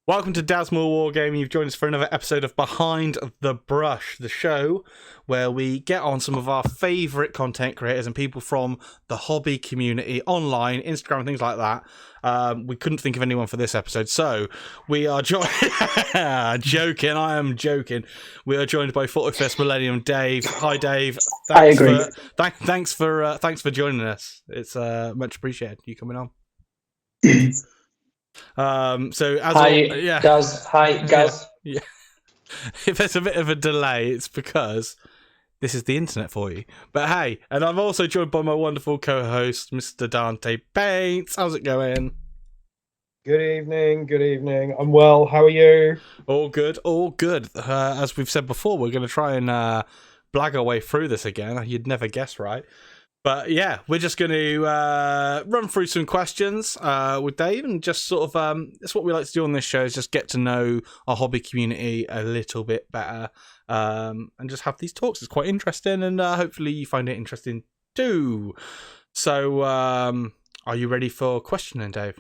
Welcome to Daz Wargaming. You've joined us for another episode of Behind the Brush, the show where we get on some of our favourite content creators and people from the hobby community online, Instagram and things like that. We couldn't think of anyone for this episode, so we are joined... joking, I am joking. We are joined by Hobbyists Millennium, Dave. Hi, Dave. I agree. Thanks for joining us. It's much appreciated, you coming on. Daz. Hi, Gaz. Yeah. If there's a bit of a delay, it's because this is the internet for you. But hey, and I'm also joined by my wonderful co-host, Mr. Dante Bates. How's it going? Good evening. I'm well. How are you? All good. As we've said before, we're going to try and blag our way through this again. You'd never guess, right? But yeah, we're just going to run through some questions with Dave, and just sort of that's what we like to do on this show, is just get to know our hobby community a little bit better, and just have these talks. It's quite interesting, and hopefully you find it interesting too. So, are you ready for questioning, Dave?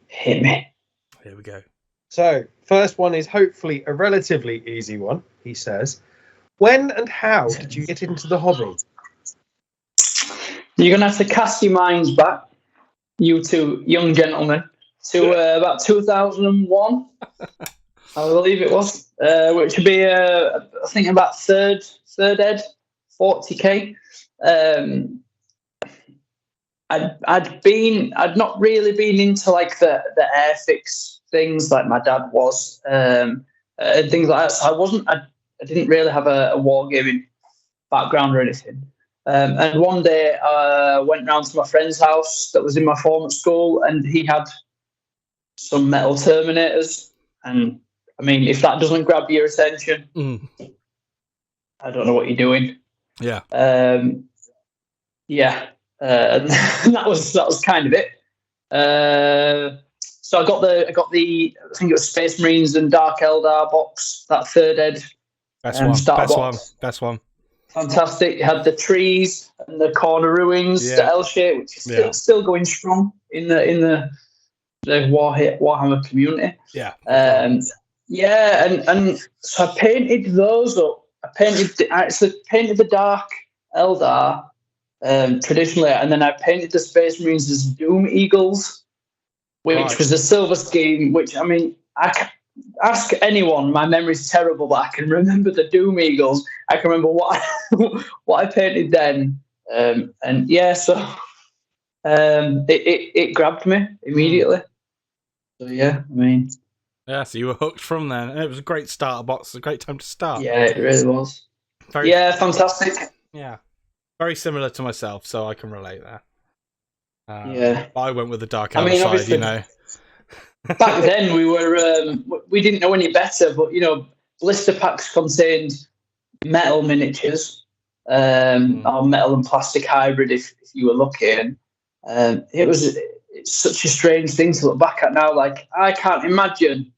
Hit me. Here we go. So, first one is hopefully a relatively easy one. He says, when and how did you get into the hobby? You're going to have to cast your minds back, you two young gentlemen, to about 2001, I believe it was, which would be, I think, about third ed, 40k. I'd not really been into like the airfix things like my dad was, and things like that. So I didn't really have a wargaming background or anything. And one day I went round to my friend's house that was in my former school, and he had some metal Terminators. And I mean, if that doesn't grab your attention, I don't know what you're doing. Yeah. And that was kind of it. So I got the I think it was Space Marines and Dark Eldar box, that third ed. Best one. Fantastic. You had the trees and the corner ruins, the L shape, which is still going strong in the Warhammer community. Yeah. And so I painted those up. I actually painted the Dark Eldar traditionally, and then I painted the Space Marines as Doom Eagles, which was a silver scheme. Which, I mean, ask anyone, my memory's terrible, but I can remember the Doom Eagles. I can remember what I painted then, it grabbed me immediately. So yeah, I mean, so you were hooked from then, and it was a great starter box. A great time to start. Yeah, it really was. Fantastic. Yeah, very similar to myself, so I can relate there. I went with the Dark Elder side, you know. Back then, we didn't know any better, but blister packs contained metal miniatures, or metal and plastic hybrid, if you were lucky. And it's such a strange thing to look back at now. Like, I can't imagine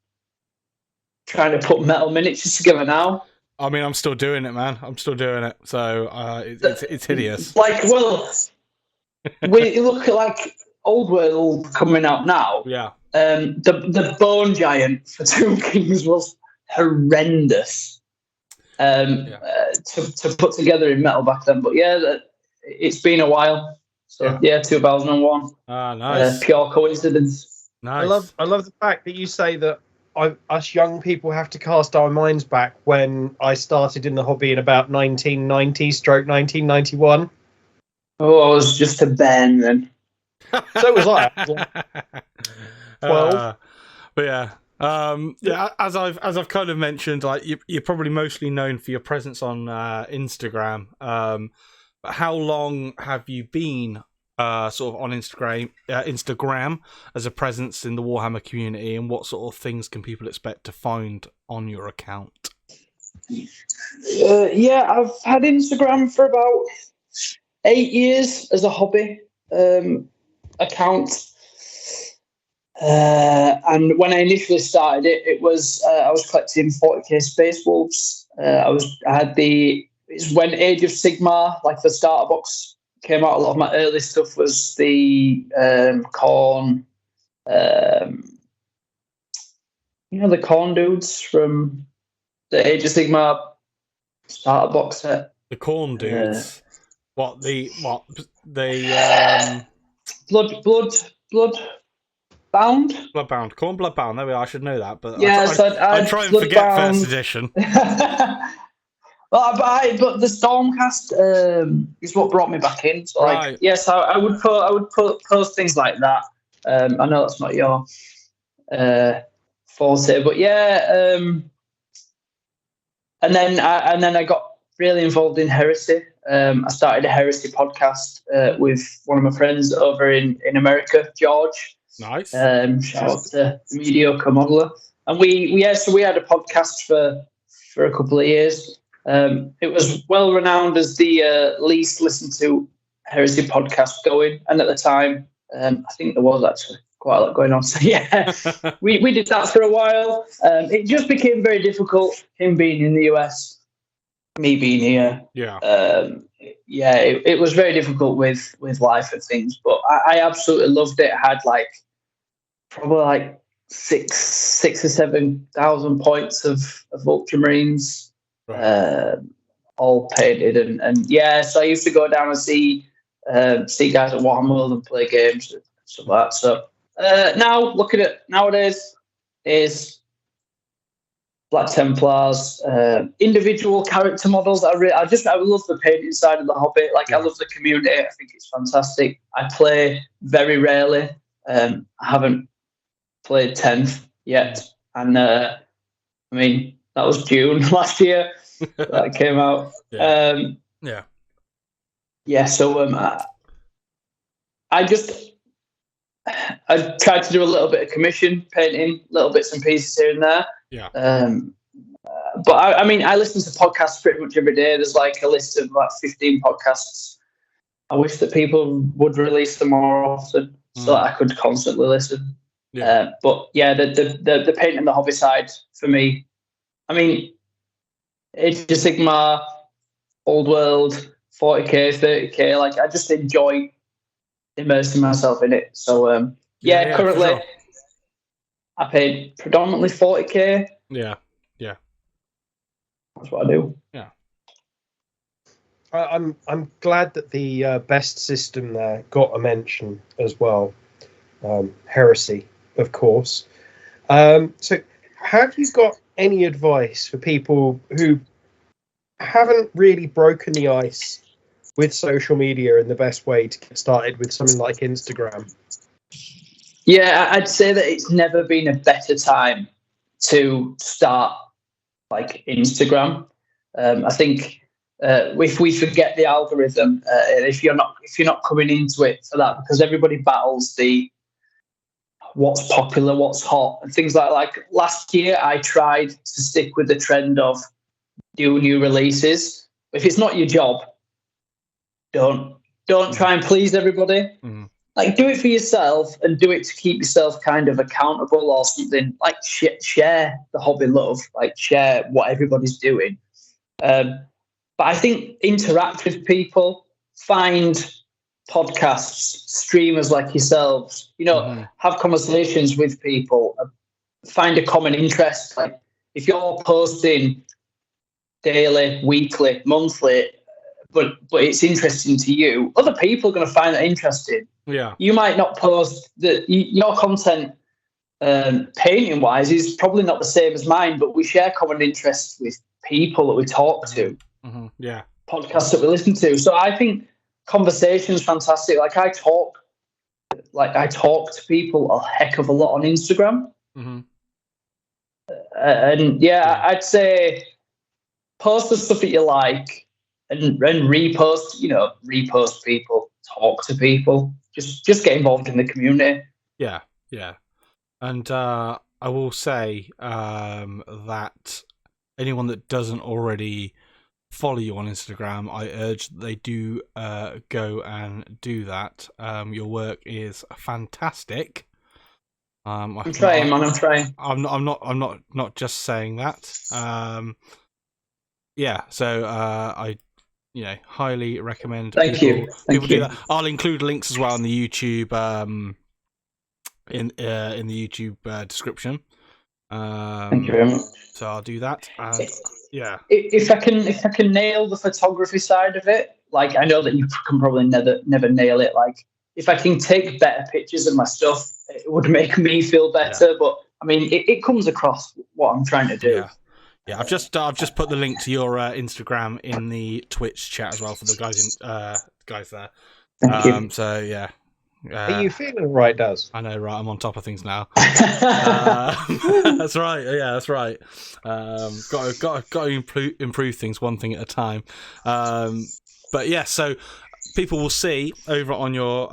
trying to put metal miniatures together now. I mean, I'm still doing it, man. I'm still doing it. So it's hideous. Like, well, we look at like Old World coming out now. Yeah. The Bone Giant for Tomb Kings was horrendous to put together in metal back then. But it's been a while. So 2001. Ah, nice. Pure coincidence. Nice. I love the fact that you say that us young people have to cast our minds back when I started in the hobby in about 1990/1991. Oh, I was just a Ben then. So was I. 12. As I've kind of mentioned, like you're probably mostly known for your presence on Instagram. But how long have you been sort of on Instagram as a presence in the Warhammer community, and what sort of things can people expect to find on your account? I've had Instagram for about 8 years as a hobby account. And when I initially started it was I was collecting 40k Space Wolves. It's when Age of Sigmar, like the starter box, came out. A lot of my early stuff was the Khorne, the Corn dudes from the Age of Sigmar starter box set. The Corn dudes. What the Blood bound. Bloodbound, Corn Bloodbound. There we are. I should know that, but Yes, I try and forget first edition. But the Stormcast is what brought me back in. So Right. yes, I would post things like that. I know that's not your forte, but yeah. And then I got really involved in heresy. I started a heresy podcast with one of my friends over in America, George. Nice. Shout out to the Mediocre Modeler. And we had a podcast for a couple of years. It was well renowned as the least listened to heresy podcast going, and at the time, I think there was actually quite a lot going on. So yeah, we did that for a while. It just became very difficult. Him being in the US, me being here. Yeah. It was very difficult with life and things, but I absolutely loved it. I had probably 6,000 or 7,000 points of Ultramarines. Right. All painted and yeah, so I used to go down and see guys at Warhammer World and play games and stuff like that. So now looking at nowadays is Black Templars, individual character models. I love the painting side of the hobby. I love the community. I think it's fantastic. I play very rarely. I haven't played 10th yet, and I mean that was June last year that came out. So I tried to do a little bit of commission painting, little bits and pieces here and there. Yeah. But I mean, I listen to podcasts pretty much every day. There's a list of 15 podcasts. I wish that people would release them more often so that I could constantly listen. Yeah. But yeah, the painting and the hobby side for me, I mean, Age of Sigmar, Old World, 40k, 30k. I just enjoy immersing myself in it. So currently sure. I paid predominantly 40k. Yeah. That's what I do. Yeah. I'm glad that the best system there got a mention as well. Heresy, of course. So have you got any advice for people who haven't really broken the ice with social media and the best way to get started with something like Instagram? Yeah, I'd say that it's never been a better time to start Instagram. I think if we forget the algorithm, if you're not coming into it for that, because everybody battles the what's popular, what's hot, and things like last year I tried to stick with the trend of do new releases. If it's not your job, don't try and please everybody. Mm. Do it for yourself and do it to keep yourself kind of accountable or something. Share the hobby love, share what everybody's doing. But I think interact with people, find podcasts, streamers like yourselves, have conversations with people, find a common interest. If you're posting daily, weekly, monthly, but it's interesting to you, other people are going to find that interesting. Yeah. You might not post your content painting wise is probably not the same as mine, but we share common interests with people that we talk to. Mm-hmm. Yeah. Podcasts that we listen to. So I think conversation's fantastic. I talk to people a heck of a lot on Instagram. Mm-hmm. I'd say post the stuff that you like and repost people, talk to people, just get involved in the community. Yeah. And I will say that anyone that doesn't already follow you on Instagram, I urge that they do go and do that. Your work is fantastic. I'm trying, man. I'm trying. I'm not just saying that. So I highly recommend. Thank you. Do that. I'll include links as well in the YouTube in the YouTube description. Thank you very much. So I'll do that. And yeah, if I can nail the photography side of it, like I know that you can probably never nail it. Like if I can take better pictures of my stuff, it would make me feel better. Yeah. But I mean, it comes across what I'm trying to do. Yeah. Yeah, I've just put the link to your Instagram in the Twitch chat as well for the guys there. Thank you. So yeah. Are you feeling right, Daz? I know, right? I'm on top of things now. That's right. Yeah, that's right. Got to improve things one thing at a time. But yeah, so people will see over on your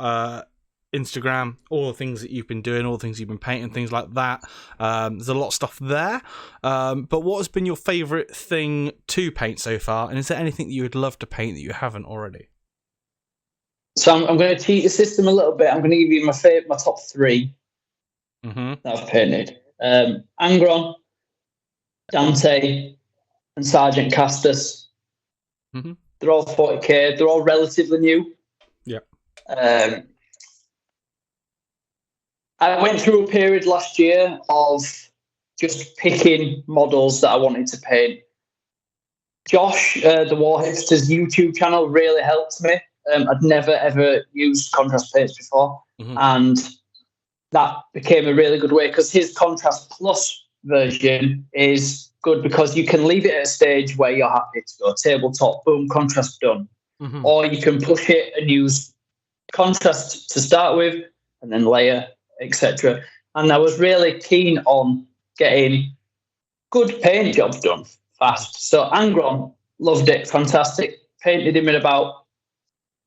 Instagram all the things that you've been doing, all the things you've been painting, things like that. There's a lot of stuff there. But what has been your favourite thing to paint so far? And is there anything that you would love to paint that you haven't already? So I'm going to cheat the system a little bit. I'm going to give you my top 3 that I've painted. Angron, Dante, and Sergeant Castus. Mm-hmm. They're all 40k. They're all relatively new. Yeah. I went through a period last year of just picking models that I wanted to paint. Josh, the War Hipsters YouTube channel, really helped me. I'd never, ever used contrast paints before. Mm-hmm. And that became a really good way because his Contrast Plus version is good because you can leave it at a stage where you're happy to go tabletop, boom, contrast done. Mm-hmm. Or you can push it and use contrast to start with and then layer, etc. And I was really keen on getting good paint jobs done fast. So Angron, loved it, fantastic. Painted him in about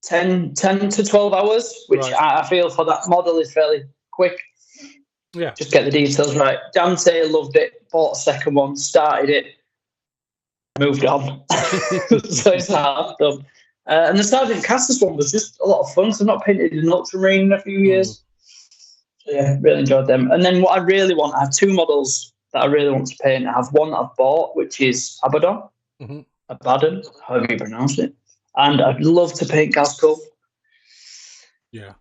10 to 12 hours, which right. I feel for that model is fairly quick. Yeah. Just get the details right. Dante loved it, bought a second one, started it, moved on. So it's half done. And the Sergeant Castus one was just a lot of fun. So I've not painted an ultramarine in a few years. So yeah, really enjoyed them. And then what I really want, I have 2 models that I really want to paint. I have one that I've bought, which is Abaddon. Mm-hmm. Abaddon, however you pronounce it. And I'd love to paint Gaskull. Yeah.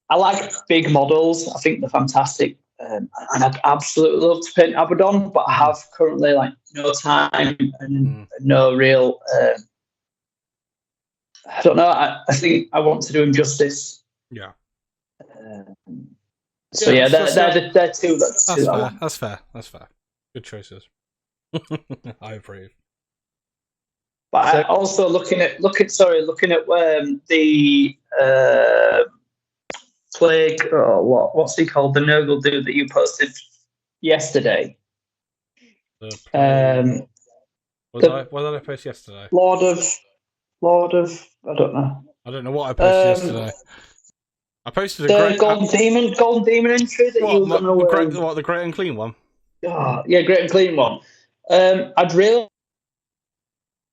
I like big models. I think they're fantastic. And I'd absolutely love to paint Abaddon, but I have currently no time and no real... I don't know. I think I want to do him justice. Yeah. So yeah, they're 2. That's fair. Good choices. I approve. But so, also looking at the plague. Oh, what's he called? The Nurgle dude that you posted yesterday. What did I post yesterday? Lord of. I don't know. I don't know what I posted yesterday. I posted the Golden Demon entry that you were going to the Great and Clean one. Oh, yeah, Great and Clean one. I'd really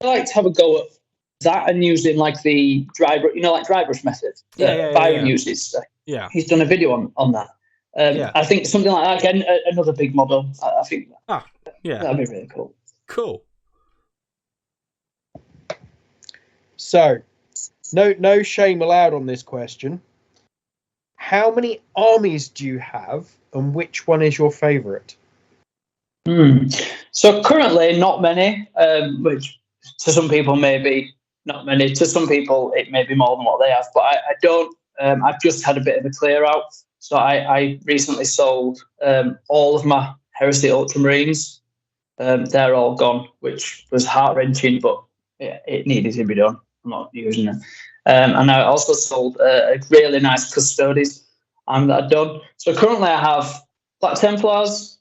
like to have a go at that and using the dry brush method that Byron uses. Yeah, he's done a video on that. I think something like that again, another big model. I think that'd be really cool. Cool. So, no shame allowed on this question. How many armies do you have, and which one is your favourite? So currently, not many. Which to some people may be not many. To some people, it may be more than what they have. But I don't. I've just had a bit of a clear out. So I recently sold all of my Heresy Ultramarines. They're all gone, which was heart-wrenching, but it needed to be done. I'm not using them. And I also sold a really nice Custodes that I've done. So currently I have Black Templars,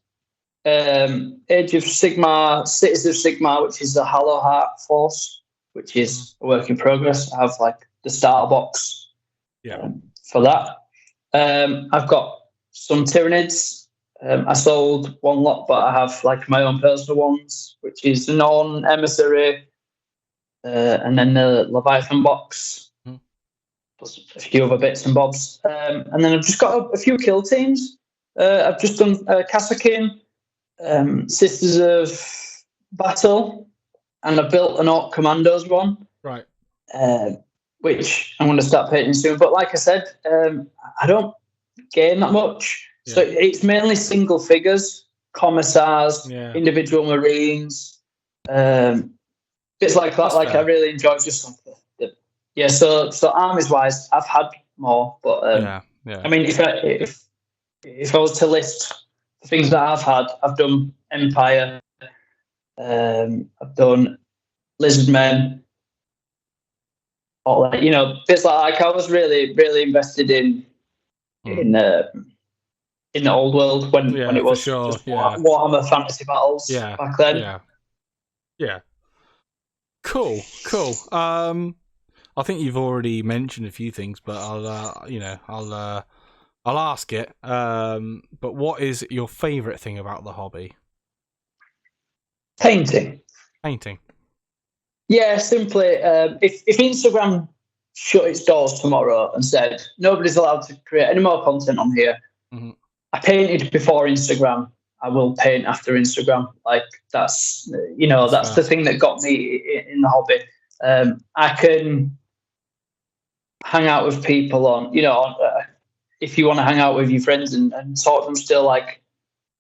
Age of Sigmar, Cities of Sigmar, which is the Hollow Heart Force, which is a work in progress. I have the starter box for that. I've got some Tyranids. I sold one lot, but I have my own personal ones, which is the Non-Emissary, and then the Leviathan box, plus a few other bits and bobs. And then I've just got a few kill teams. I've just done Kassakin, Sisters of Battle, and I built an Orc Commandos one. Right. Which I'm going to start painting soon. But like I said, I don't gain that much. Yeah. So it's mainly single figures. commissars, Yeah. individual marines, bits like that. That's Like fair. I really enjoy just like yeah. So armies wise, I've had more, but Yeah. I mean, if I was to list the things that I've had, I've done Empire, I've done Lizardmen, all that. You know, bits like I was really invested in the old world when Yeah, it for was sure. just Yeah. Warhammer Fantasy Battles Yeah. back then. Yeah. Cool. I think you've already mentioned a few things, but I'll ask it. But what is your favourite thing about the hobby? Painting. Painting. Yeah, simply. If Instagram shut its doors tomorrow and said nobody's allowed to create any more content on here, Mhm. I painted before Instagram. I will paint after Instagram. Like that's the thing that got me in the hobby. I can hang out with people on if you want to hang out with your friends and talk to them still, like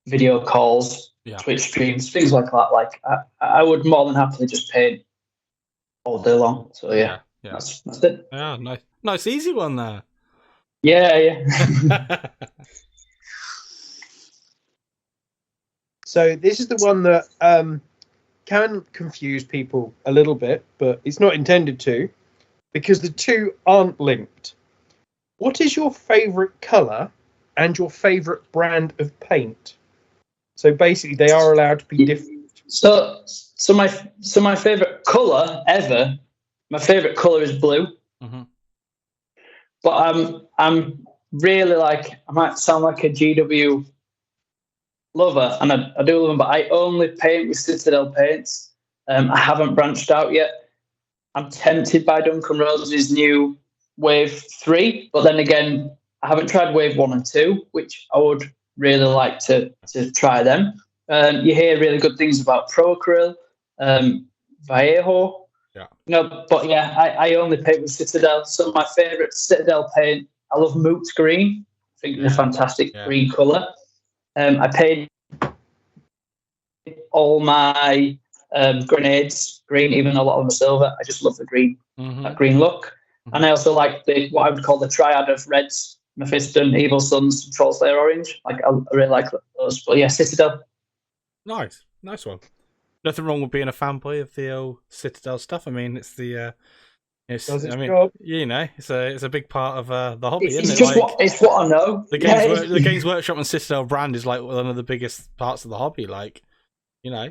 video calls, Twitch streams, things like that. Like I would more than happily just paint all day long. So yeah. That's it. Yeah, nice easy one there. Yeah. So this is the one that can confuse people a little bit, but it's not intended to, because the two aren't linked. What is your favourite colour and your favourite brand of paint? So basically, they are allowed to be different. So my favourite colour ever, my favourite colour is blue. Mm-hmm. But I'm really I might sound like a GW lover, and I do love them, but I only paint with Citadel paints. I haven't branched out yet. I'm tempted by Duncan Rose's new Wave 3, but then again, I haven't tried Wave 1 and 2, which I would really like to try them. You hear really good things about Procryl, Vallejo. Yeah. But yeah, I only paint with Citadel. So my favourite Citadel paint, I love Moot Green. I think it's a fantastic green colour. I paint all my grenades green, even though a lot of them are silver. I just love the green, that green look. Mm-hmm. And I also like what I would call the triad of reds: Mephiston, Evil Suns, Troll Slayer Orange. I really like those. But yeah, Citadel. Nice one. Nothing wrong with being a fanboy of the old Citadel stuff. I mean, it's the job. It's a big part of the hobby, isn't it? Just it's what I know. The Games Workshop and Citadel brand is like one of the biggest parts of the hobby. Like, I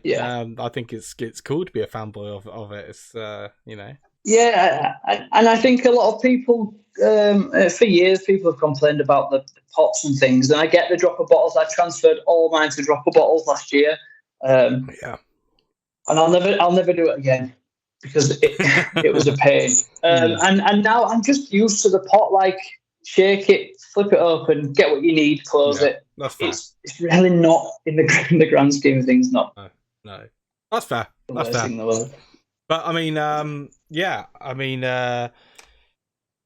think it's cool to be a fanboy of it. It's Yeah, and I think a lot of people, for years, people have complained about the pots and things. And I get the dropper bottles. I transferred all mine to dropper bottles last year. And I'll never do it again because it was a pain. And now I'm just used to the pot. Like, shake it, flip it open, get what you need, close it. That's fair. It's really not in the grand scheme of things. Not. No. That's fair. That's fair. But I mean,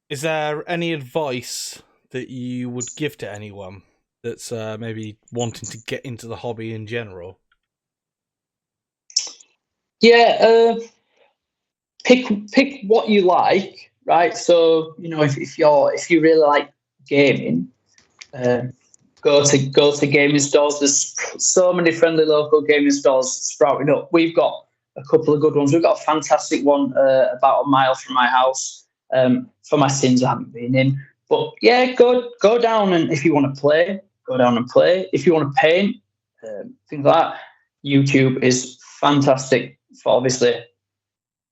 is there any advice that you would give to anyone that's maybe wanting to get into the hobby in general? Yeah, pick what you like, right? So if you really like gaming, go to gaming stores. There's so many friendly local gaming stores sprouting up. We've got a couple of good ones. We've got a fantastic one about a mile from my house. For my sins, I haven't been in. But yeah, go down, and if you want to play, go down and play. If you want to paint, things like that, YouTube is fantastic for obviously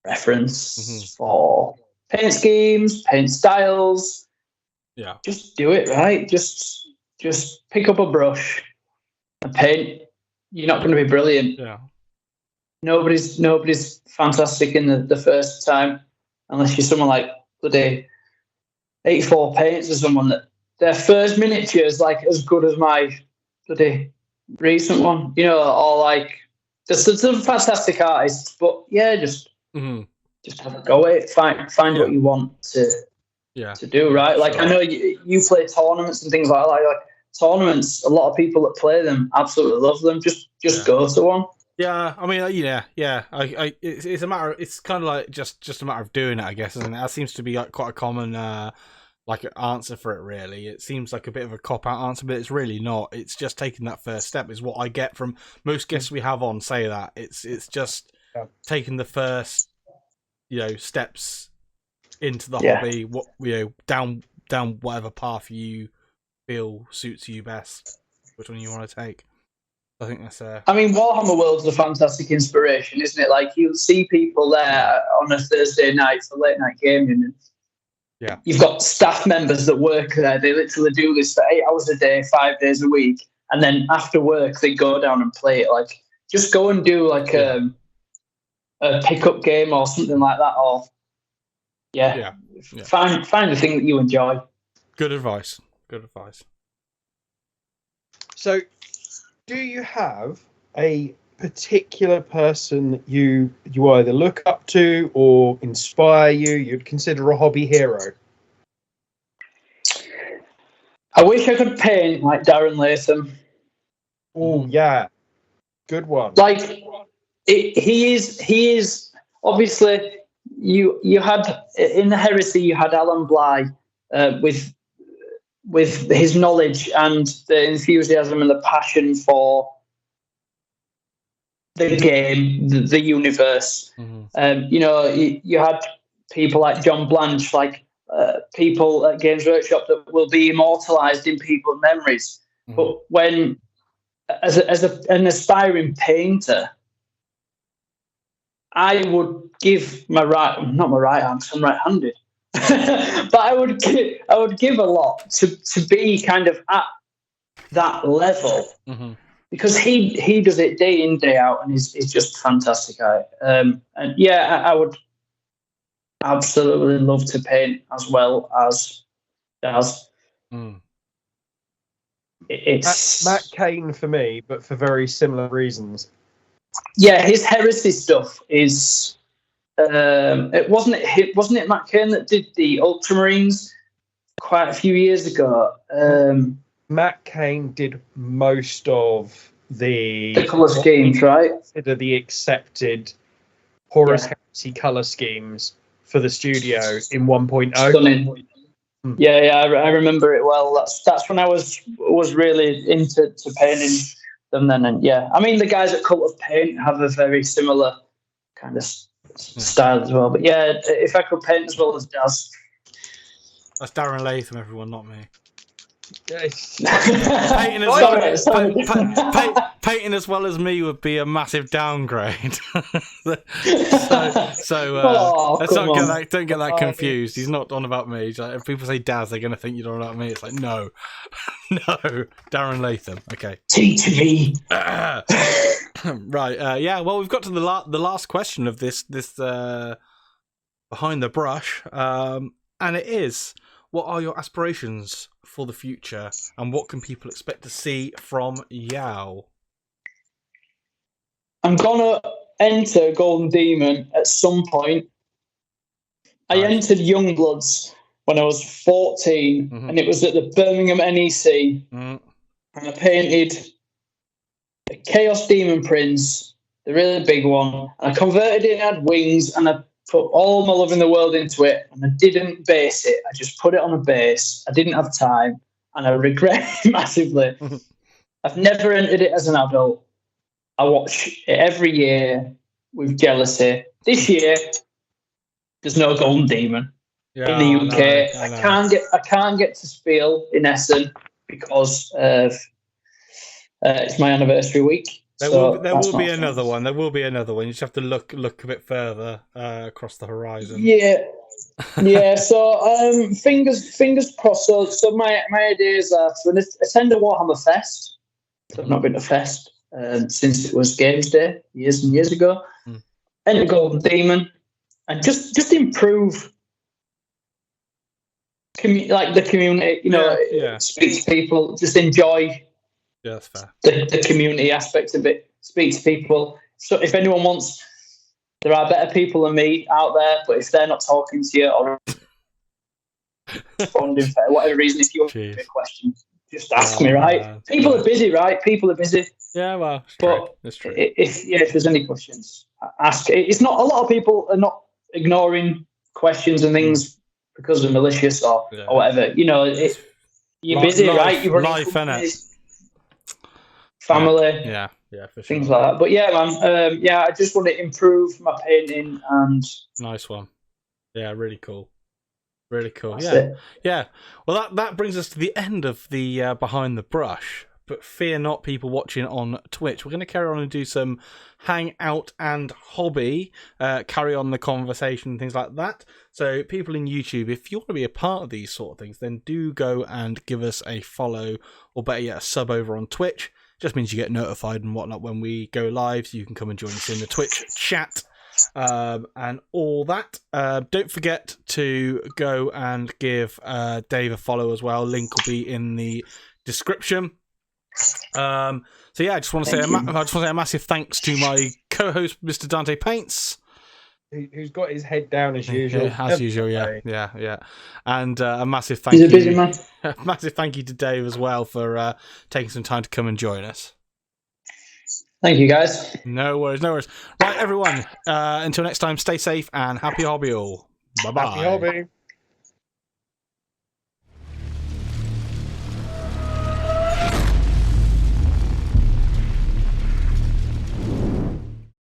reference for paint schemes, paint styles. Yeah, just do it, right? Just pick up a brush and paint. You're not going to be brilliant. Yeah. Nobody's fantastic in the first time, unless you're someone like bloody 84 Paints or someone that their first miniature is like as good as my bloody recent one, or like there's some fantastic artists, but yeah, just have a go at it. Find what you want to do, right? Like, I know you play tournaments and things like that. Like tournaments, a lot of people that play them absolutely love them. Just go to one. Yeah, I mean, yeah. It's a matter. It's kind of like just a matter of doing it, I guess, isn't it? That seems to be like quite a common like answer for it. Really, it seems like a bit of a cop out answer, but it's really not. It's just taking that first step. Is what I get from most guests we have on say that it's just taking the first steps into the hobby. What down whatever path you feel suits you best, which one you want to take. I think that's I mean, Warhammer World's a fantastic inspiration, isn't it? Like, you'll see people there on a Thursday night for late night gaming. And you've got staff members that work there. They literally do this for 8 hours a day, 5 days a week. And then after work, they go down and play it. Like, just go and do like a pickup game or something like that. Or find the thing that you enjoy. Good advice. So, do you have a particular person you either look up to or inspire you'd consider a hobby hero? I wish I could paint like Darren Latham. Oh yeah, good one. Like he is obviously you had in the Heresy you had Alan Bligh with his knowledge and the enthusiasm and the passion for the game, the universe. You had people like John Blanche, like people at Games Workshop that will be immortalised in people's memories. But when, as an aspiring painter, I would give not my right arm, because I'm right-handed, but I would give a lot to be kind of at that level, because he does it day in, day out, and he's just fantastic at it. I would absolutely love to paint as well as Daz. It's Matt Cain for me, but for very similar reasons. Yeah, his Heresy stuff is. It wasn't it Matt Cain that did the Ultramarines quite a few years ago. Matt Cain did most of the colour schemes, right? The accepted Horus Heresy colour schemes for the studio in 1.0. Stunning. Yeah, I remember it well. That's when I was really into painting them then. And I mean, the guys at Cult of Paint have a very similar kind of style as well. But if I could paint as well as Daz. That's Darren Latham, everyone, not me. Painting as well as me would be a massive downgrade. Don't get that confused. He's not on about me. Like, if people say Daz, they're going to think you're on about me. It's like, no, Darren Latham. Okay. Teach me. Right. Well, we've got to the last question of this behind the brush, and it is: what are your aspirations for the future, and what can people expect to see from Yao? I'm gonna enter Golden Demon at some point. I entered Youngbloods when I was 14, and it was at the Birmingham NEC, and I painted a Chaos Demon Prince, the really big one. And I converted it, and had wings, and I put all my love in the world into it, and I didn't base it. I just put it on a base. I didn't have time, and I regret it massively. I've never entered it as an adult. I watch it every year with jealousy. This year, there's no Golden Demon in the UK. I can't get to Spiel in Essen because of it's my anniversary week. There will be another one. There will be another one. You just have to look a bit further across the horizon. Yeah. So fingers crossed. So my ideas are to attend a Warhammer Fest. So I've not been to Fest since it was Games Day years and years ago. Enter Golden Demon and just improve. The community, speak to people, just enjoy. Yeah, that's fair. The community aspect of it. Speak to people. So if anyone wants, there are better people than me out there, but if they're not talking to you or responding for whatever reason, if you have a question, just ask me, right? People are busy, right? People are busy. Yeah, well, it's true. If there's any questions, ask. It's not, a lot of people are not ignoring questions and things because they're malicious or whatever. You know, you're busy, right? You're running companies, family, yeah, for sure. Things like that. But yeah, man, I just want to improve my painting and. Nice one. Yeah, really cool. Really cool. That's it. Yeah. Well, that brings us to the end of the Behind the Brush. But fear not, people watching on Twitch. We're going to carry on and do some hangout and hobby, carry on the conversation and things like that. So people in YouTube, if you want to be a part of these sort of things, then do go and give us a follow, or better yet, a sub over on Twitch. Just means you get notified and whatnot when we go live, so you can come and join us in the Twitch chat. And all that. Don't forget to go and give Dave a follow as well. Link will be in the description. So yeah, I just want to say a massive thanks to my co-host, Mr. Dante Paints, who's got his head down as usual. Yeah. And a massive thank you. He's a busy man. A massive thank you to Dave as well for taking some time to come and join us. Thank you, guys. No worries. Right, everyone. Until next time, stay safe and happy hobby all. Bye bye. Happy hobby.